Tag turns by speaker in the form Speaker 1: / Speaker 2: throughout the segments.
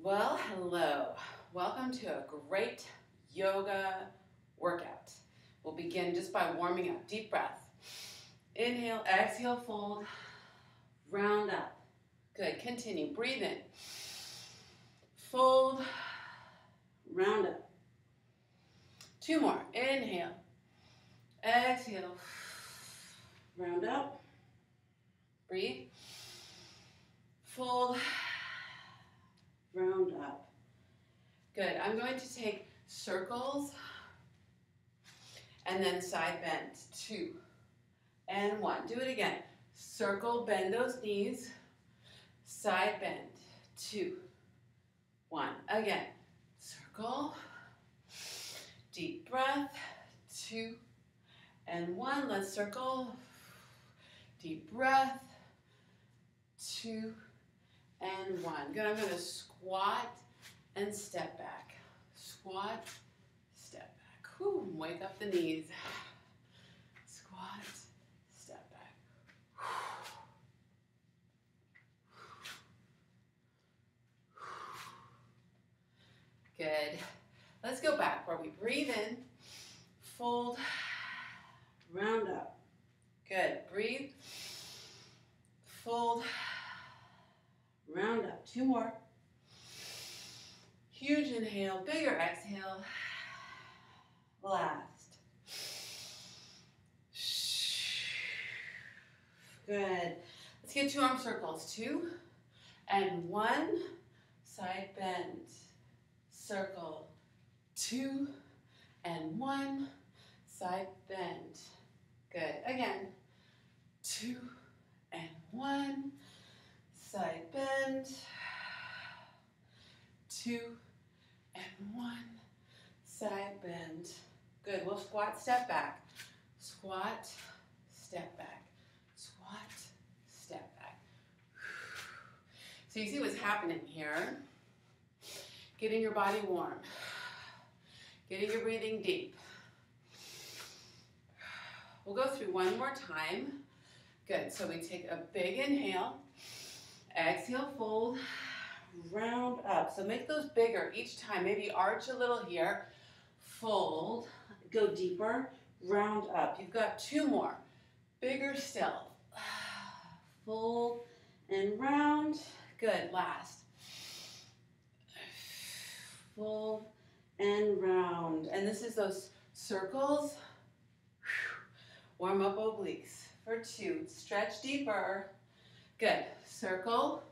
Speaker 1: Well, hello. Welcome to a great yoga workout. We'll begin just by warming up. Deep breath. Inhale, exhale, fold, round up. Good. Continue. Breathe in. Fold, round up. Two more. Inhale, exhale, round up. Breathe. Fold, round up. Good. I'm going to take circles and then side bend. 2 and 1. Do it again. Circle, bend those knees. Side bend. 2, 1. Again. Circle. Deep breath. 2 and 1. Let's circle. Deep breath. 2 and 1. Good. I'm going to squat and step back. Squat, step back. Whew, wake up the knees. Squat, step back. Good. Let's go back where we breathe in, fold, round up. Good. Breathe, fold, round up. 2 more. Huge inhale, bigger exhale. Last. Good. Let's get 2 arm circles. 2 and 1. Side bend. Circle. 2 and 1. Side bend. Good. Again. 2 and 1. Side bend. 2 and 1. Side bend. Good. We'll squat, step back. Squat, step back. Squat, step back. So you see what's happening here. Getting your body warm. Getting your breathing deep. We'll go through one more time. Good. So we take a big inhale. Exhale, fold. Round up. So make those bigger each time. Maybe arch a little here. Fold. Go deeper. Round up. You've got 2 more. Bigger still. Fold and round. Good. Last. Fold and round. And this is those circles. Warm up obliques for 2. Stretch deeper. Good. Circle.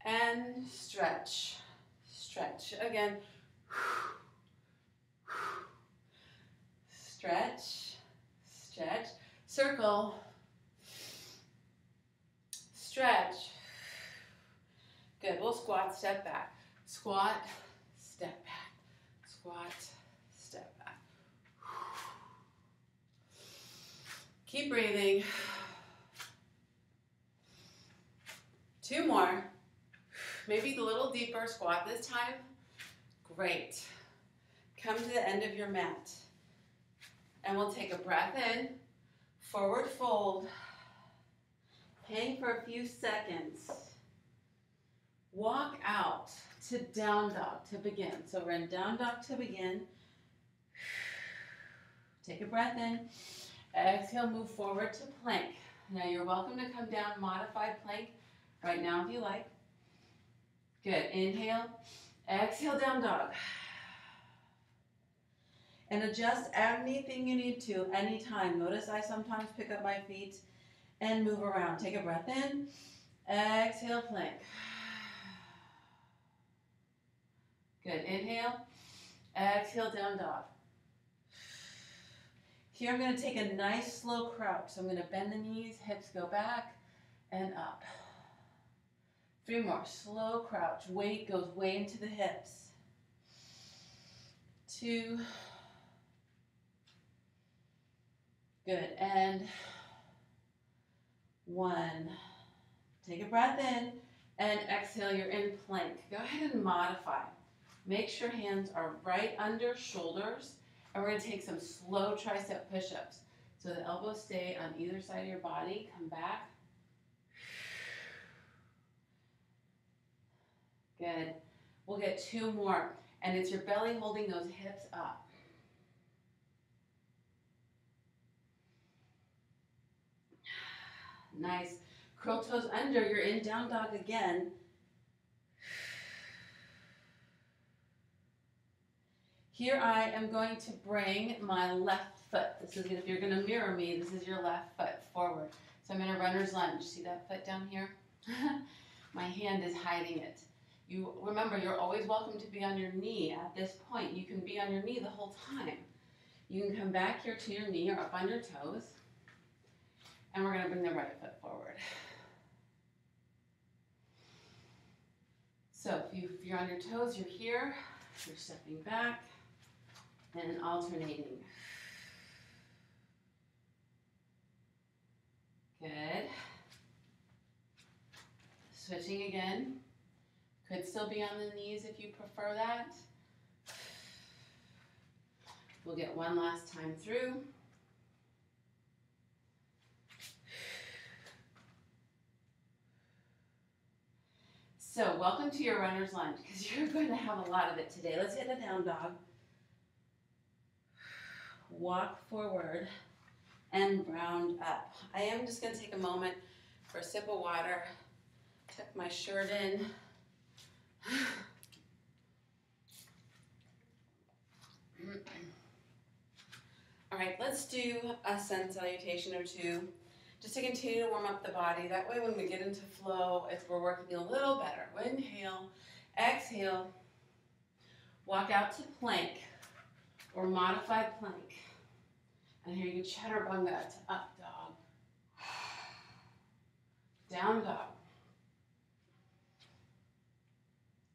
Speaker 1: And stretch. Stretch. Again. Stretch. Stretch. Circle. Stretch. Good. We'll squat, step back. Squat, step back. Squat, step back. Keep breathing. 2 more. Maybe a little deeper. Squat this time. Great. Come to the end of your mat. And we'll take a breath in. Forward fold. Hang for a few seconds. Walk out to down dog to begin. So we're in down dog to begin. Take a breath in. Exhale, move forward to plank. Now you're welcome to come down modified plank right now if you like. Good. Inhale. Exhale, down dog. And adjust anything you need to anytime. Notice I sometimes pick up my feet and move around. Take a breath in. Exhale, plank. Good. Inhale. Exhale, down dog. Here I'm going to take a nice slow crouch. So I'm going to bend the knees, hips go back and up. 3 more. Slow crouch. Weight goes way into the hips. 2. Good. And 1. Take a breath in and exhale. You're in plank. Go ahead and modify. Make sure hands are right under shoulders. And we're going to take some slow tricep push-ups. So the elbows stay on either side of your body. Come back. Good. We'll get 2 more. And it's your belly holding those hips up. Nice. Curl toes under. You're in down dog again. Here I am going to bring my left foot. This is, if you're going to mirror me, this is your left foot forward. So I'm in a runner's lunge. See that foot down here? My hand is hiding it. You remember, you're always welcome to be on your knee at this point. You can be on your knee the whole time. You can come back here to your knee or up on your toes. And we're going to bring the right foot forward. So if you're on your toes, you're here. You're stepping back and alternating. Good. Switching again. Could still be on the knees if you prefer that. We'll get one last time through. So welcome to your runner's lunge, because you're going to have a lot of it today. Let's hit a down dog. Walk forward and round up. I am just going to take a moment for a sip of water. Tuck my shirt in. All right, let's do a sun salutation or two, just to continue to warm up the body. That way when we get into flow, we're working a little better. Inhale, exhale, walk out to plank or modified plank. And here you chaturanga to up dog, down dog.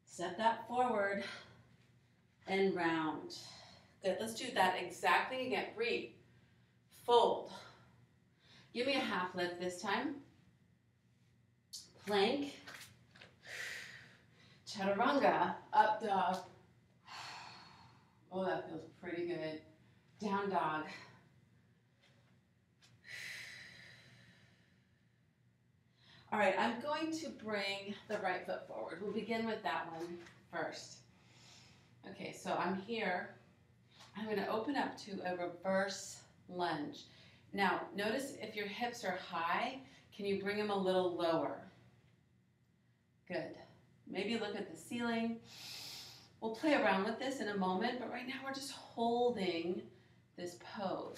Speaker 1: Step that forward and round. Good, let's do that exactly again. Breathe, fold. Give me a half lift this time. Plank, chaturanga, up dog. Oh, that feels pretty good. Down dog. All right, I'm going to bring the right foot forward. We'll begin with that one first. Okay, so I'm here. I'm going to open up to a reverse lunge. Now, notice if your hips are high, can you bring them a little lower? Good. Maybe look at the ceiling. We'll play around with this in a moment, but right now we're just holding this pose.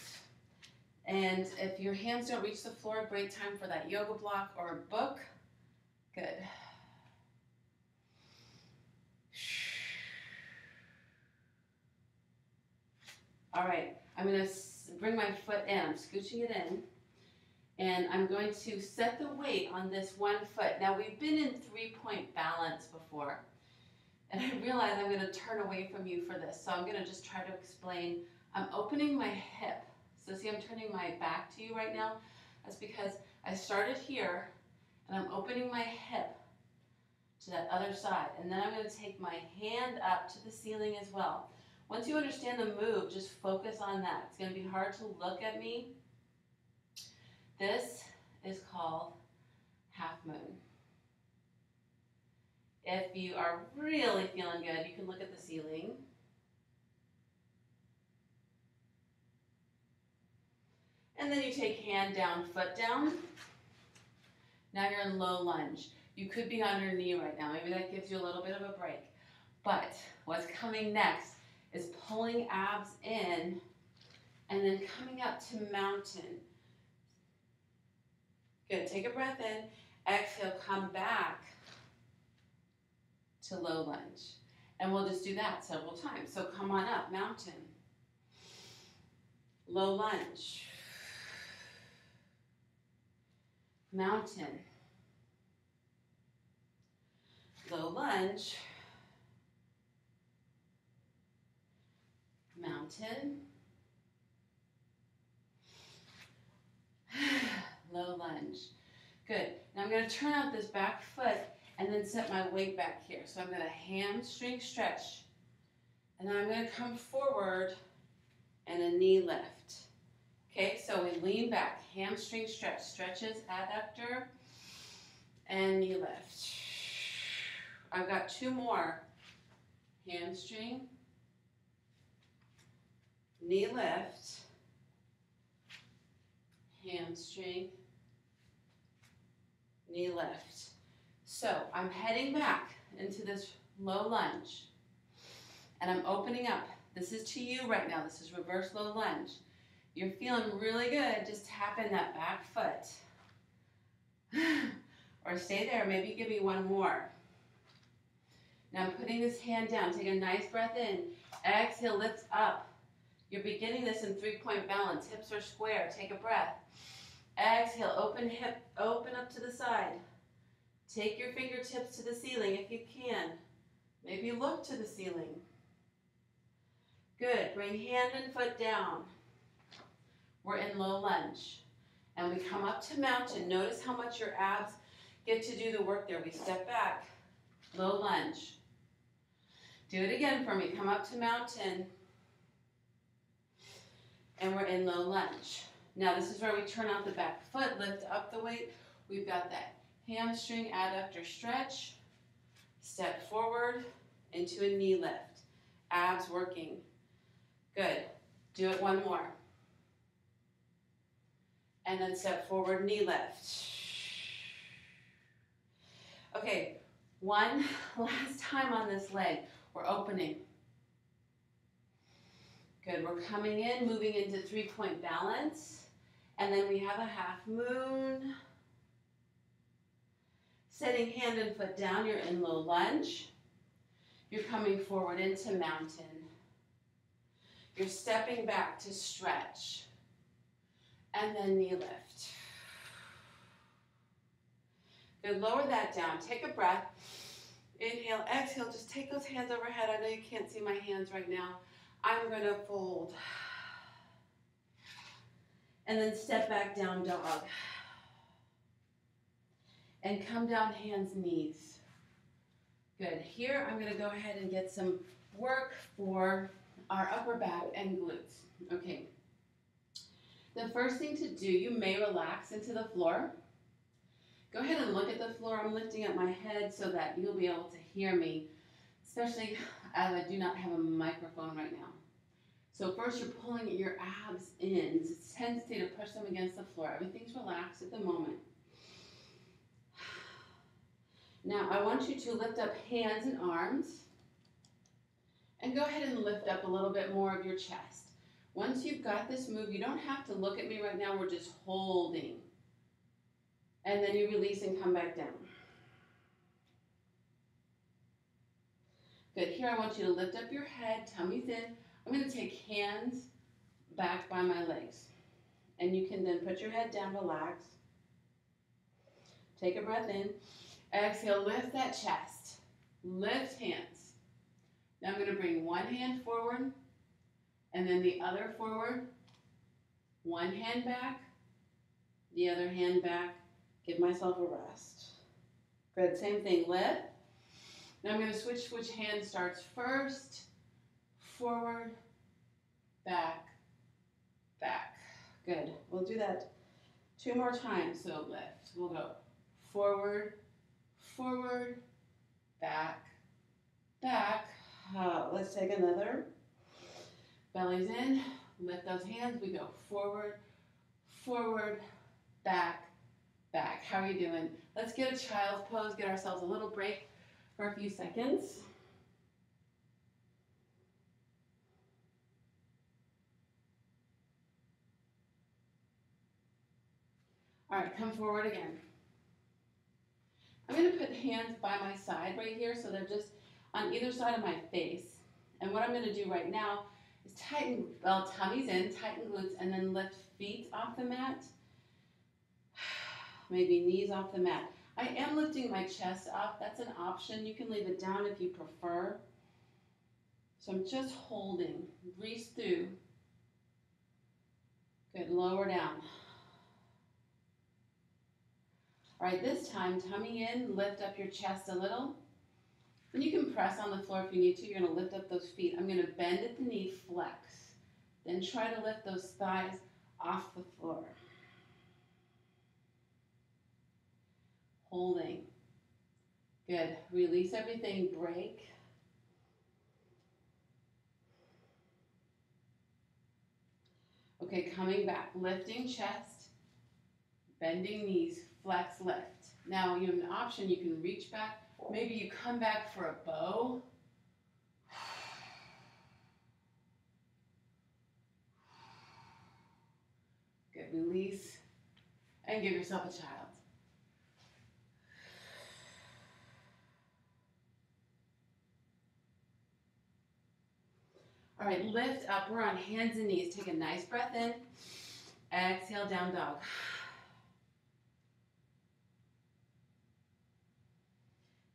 Speaker 1: And if your hands don't reach the floor, great time for that yoga block or a book. Good. All right, I'm going to bring my foot in. I'm scooching it in. And I'm going to set the weight on this one foot. Now, we've been in 3-point balance before. And I realize I'm going to turn away from you for this. So I'm going to just try to explain. I'm opening my hip. So see, I'm turning my back to you right now. That's because I started here, and I'm opening my hip to that other side. And then I'm going to take my hand up to the ceiling as well. Once you understand the move, just focus on that. It's going to be hard to look at me. This is called half moon. If you are really feeling good, you can look at the ceiling. And then you take hand down, foot down. Now you're in low lunge. You could be on your knee right now. Maybe that gives you a little bit of a break. But what's coming next is pulling abs in and then coming up to mountain. Good, take a breath in, exhale, come back to low lunge. And we'll just do that several times. So come on up, mountain, low lunge, mountain, low lunge, mountain, low lunge. Good. Now I'm going to turn out this back foot and then set my weight back here. So I'm going to hamstring stretch. And then I'm going to come forward and a knee lift. Okay, so we lean back, hamstring stretch. Stretches, adductor, and knee lift. I've got 2 more. Hamstring, knee lift, hamstring, knee lift. So I'm heading back into this low lunge, and I'm opening up. This is to you right now. This is reverse low lunge. You're feeling really good. Just tap in that back foot. Or stay there. Maybe give me 1 more. Now I'm putting this hand down. Take a nice breath in. Exhale, lift up. You're beginning this in 3-point balance. Hips are square. Take a breath. Exhale, open hip, open up to the side. Take your fingertips to the ceiling if you can. Maybe look to the ceiling. Good. Bring hand and foot down. We're in low lunge. And we come up to mountain. Notice how much your abs get to do the work there. We step back. Low lunge. Do it again for me. Come up to mountain. And we're in low lunge. Now this is where we turn out the back foot, lift up the weight. We've got that hamstring adductor stretch. Step forward into a knee lift. Abs working. Good. Do it 1 more. And then step forward, knee lift. Okay, 1 last time on this leg. We're opening. Good, we're coming in, moving into 3-point balance. And then we have a half moon. Setting hand and foot down, you're in low lunge. You're coming forward into mountain. You're stepping back to stretch. And then knee lift. Good, lower that down. Take a breath. Inhale, exhale. Just take those hands overhead. I know you can't see my hands right now. I'm going to fold. And then step back down dog. And come down hands, knees. Good. Here I'm going to go ahead and get some work for our upper back and glutes. Okay. The first thing to do, you may relax into the floor. Go ahead and look at the floor. I'm lifting up my head so that you'll be able to hear me, especially as I do not have a microphone right now. So first you're pulling your abs in. It's a tendency to push them against the floor. Everything's relaxed at the moment. Now I want you to lift up hands and arms and go ahead and lift up a little bit more of your chest. Once you've got this move, you don't have to look at me right now. We're just holding. And then you release and come back down. Good. Here I want you to lift up your head, tummy's in. I'm going to take hands back by my legs. And you can then put your head down, relax. Take a breath in. Exhale, lift that chest. Lift hands. Now I'm going to bring one hand forward and then the other forward. One hand back, the other hand back. Give myself a rest. Good, same thing, lift. Now I'm going to switch which hand starts first. Forward, back, back. Good, we'll do that 2 more times. So lift, we'll go forward, forward, back, back. Let's take another. Belly's in, lift those hands. We go forward, forward, back, back. How are you doing? Let's get a child's pose, get ourselves a little break for a few seconds. All right, come forward again. I'm going to put hands by my side right here so they're just on either side of my face. And what I'm going to do right now is tighten, well, tummy's in, tighten glutes, and then lift feet off the mat. Maybe knees off the mat. I am lifting my chest up. That's an option. You can leave it down if you prefer. So I'm just holding. Breathe through. Good. Lower down. All right, this time, tummy in, lift up your chest a little. Then you can press on the floor if you need to. You're going to lift up those feet. I'm going to bend at the knee, flex. Then try to lift those thighs off the floor. Holding. Good. Release everything, break. Okay, coming back, lifting chest, bending knees, flex, lift. Now you have an option, you can reach back, maybe you come back for a bow. Good, release, and give yourself a child. All right, lift up, we're on hands and knees. Take a nice breath in, exhale, down dog.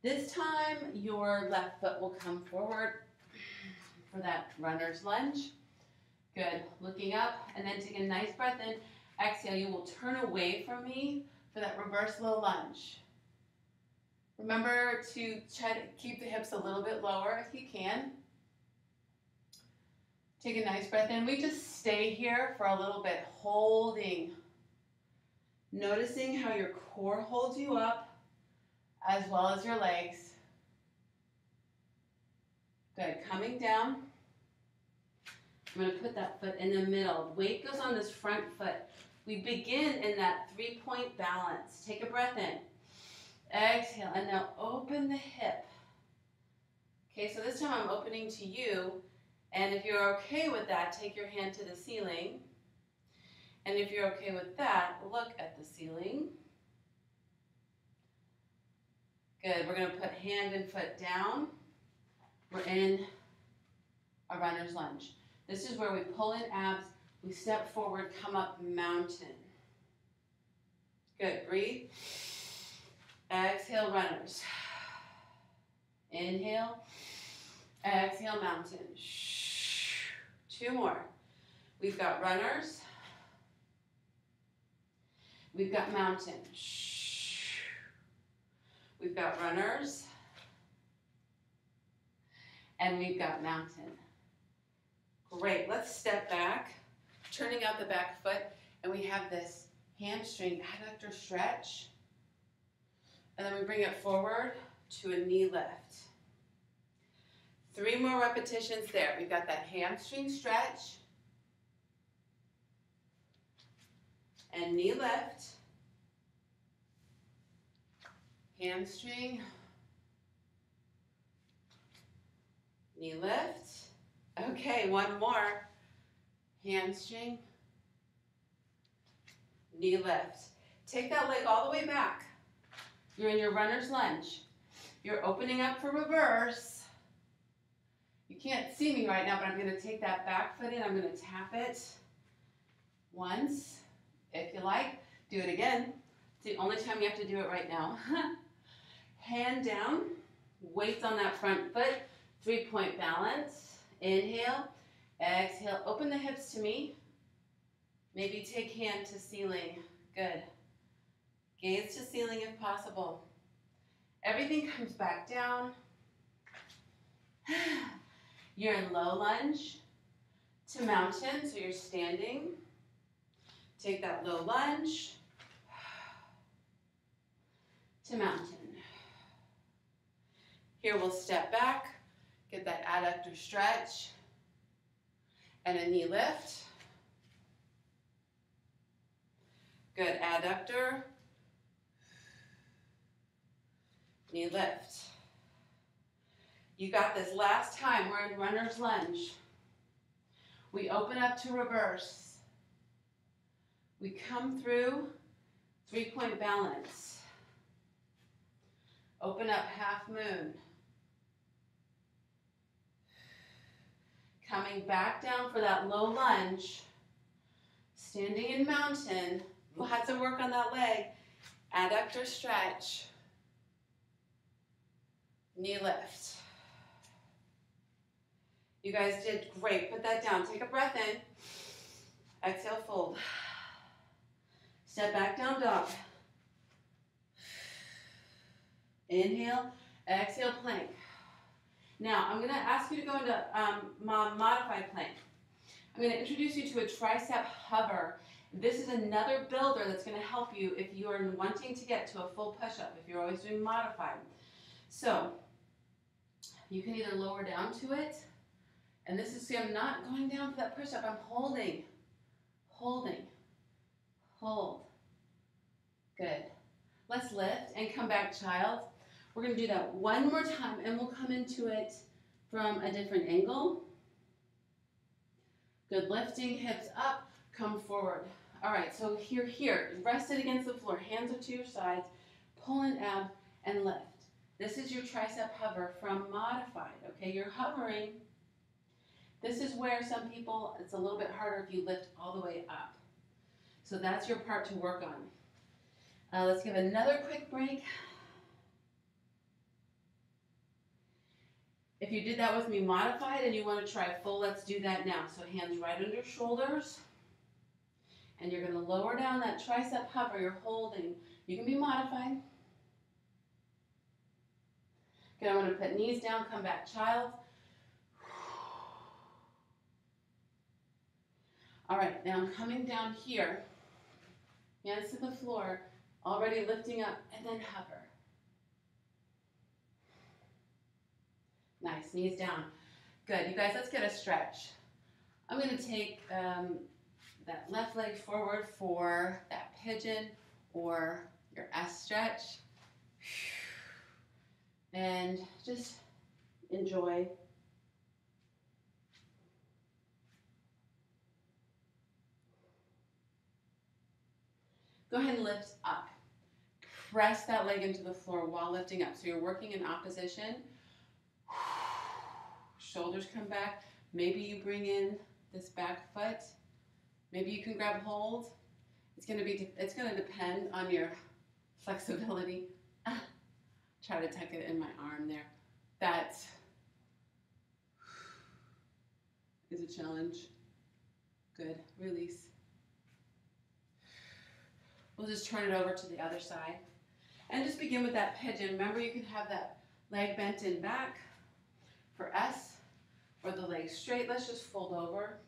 Speaker 1: This time, your left foot will come forward for that runner's lunge. Good, looking up, and then take a nice breath in, exhale, you will turn away from me for that reverse low lunge. Remember to try to keep the hips a little bit lower if you can. Take a nice breath in. We just stay here for a little bit, holding. Noticing how your core holds you up as well as your legs. Good, coming down. I'm going to put that foot in the middle. Weight goes on this front foot. We begin in that 3-point balance. Take a breath in. Exhale, and now open the hip. Okay, so this time I'm opening to you. And if you're okay with that, take your hand to the ceiling. And if you're okay with that, look at the ceiling. Good, we're going to put hand and foot down. We're in a runner's lunge. This is where we pull in abs, we step forward, come up mountain. Good, breathe. Exhale, runners. Inhale, exhale, mountain. 2 more. We've got runners. We've got mountain. We've got runners. And we've got mountain. Great, let's step back, turning out the back foot, and we have this hamstring adductor stretch. And then we bring it forward to a knee lift. 3 more repetitions there. We've got that hamstring stretch and knee lift. Hamstring, knee lift. Okay, 1 more. Hamstring, knee lift. Take that leg all the way back. You're in your runner's lunge. You're opening up for reverse. You can't see me right now, but I'm going to take that back foot in. I'm going to tap it once. If you like, do it again. It's the only time you have to do it right now. Hand down, weights on that front foot, 3-point balance. Inhale, exhale, open the hips to me. Maybe take hand to ceiling. Good. Gaze to ceiling if possible. Everything comes back down. You're in low lunge to mountain, so you're standing. Take that low lunge to mountain. Here we'll step back, get that adductor stretch, and a knee lift. Good, adductor, knee lift. You got this. Last time, we're in runner's lunge. We open up to reverse. We come through 3-point balance. Open up half moon. Coming back down for that low lunge. Standing in mountain. Lots of work on that leg. Adductor stretch. Knee lift. You guys did great. Put that down. Take a breath in. Exhale, fold. Step back, down dog. Inhale, exhale, plank. Now, I'm going to ask you to go into modified plank. I'm going to introduce you to a tricep hover. This is another builder that's going to help you if you are wanting to get to a full push-up, if you're always doing modified. So you can either lower down to it, and this is, see, I'm not going down for that push-up. I'm holding, holding, hold. Good. Let's lift and come back, child. We're going to do that one more time, and we'll come into it from a different angle. Good, lifting, hips up, come forward. All right, so here, rest it against the floor. Hands are to your sides, pull in ab, and lift. This is your tricep hover from modified, okay? You're hovering. This is where some people, it's a little bit harder if you lift all the way up. So that's your part to work on. Let's give another quick break. If you did that with me modified and you want to try full, let's do that now. So hands right under shoulders. And you're going to lower down that tricep hover. You're holding. You can be modified. Good, I'm going to put knees down, come back, child. All right, now I'm coming down here. Hands to the floor, already lifting up, and then hover. Nice, knees down. Good, you guys, let's get a stretch. I'm going to take that left leg forward for that pigeon or your S stretch. And just enjoy. Go ahead and lift up. Press that leg into the floor while lifting up. So you're working in opposition. Shoulders come back. Maybe you bring in this back foot. Maybe you can grab hold. It's going to depend on your flexibility. Try to tuck it in my arm there. That is a challenge. Good. Release. We'll just turn it over to the other side. And just begin with that pigeon. Remember, you can have that leg bent in back for S, or the leg straight. Let's just fold over.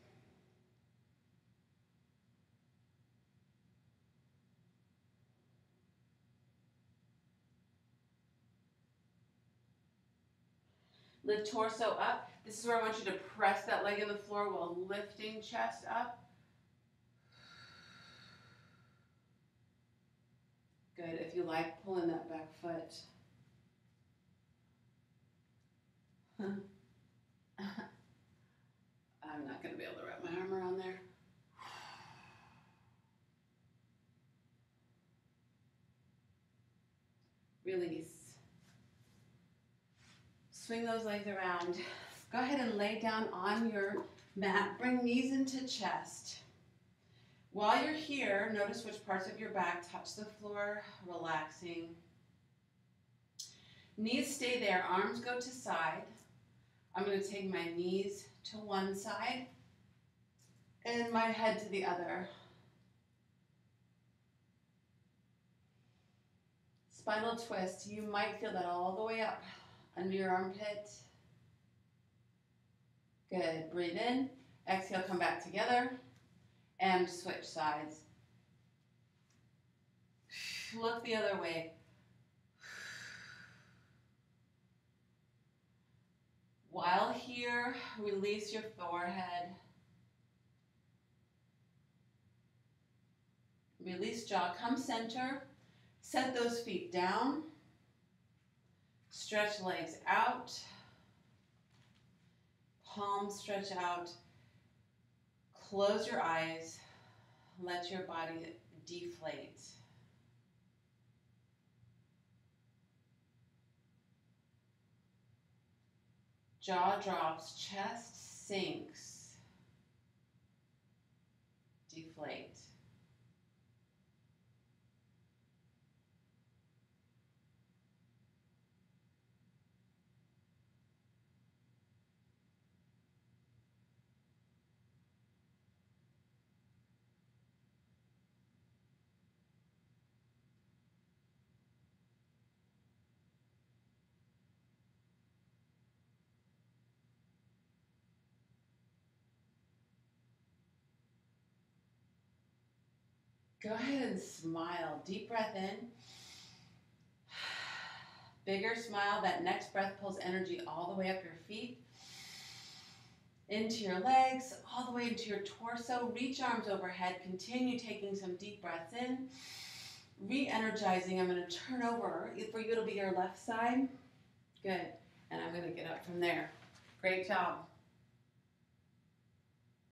Speaker 1: Lift torso up. This is where I want you to press that leg in the floor while lifting chest up. Good. If you like, pull in that back foot. I'm not going to be able to wrap my arm around there. Release. Swing those legs around. Go ahead and lay down on your mat. Bring knees into chest. While you're here, notice which parts of your back touch the floor, relaxing. Knees stay there, arms go to side. I'm going to take my knees to one side and my head to the other. Spinal twist, you might feel that all the way up under your armpit. Good, breathe in, exhale, come back together, and switch sides. Look the other way. While here, release your forehead. Release jaw, come center. Set those feet down. Stretch legs out. Palms stretch out. Close your eyes. Let your body deflate. Jaw drops, chest sinks. Deflate. Go ahead and smile. Deep breath in. Bigger smile. That next breath pulls energy all the way up your feet, into your legs, all the way into your torso. Reach arms overhead. Continue taking some deep breaths in. Re-energizing. I'm going to turn over. For you, it'll be your left side. Good. And I'm going to get up from there. Great job.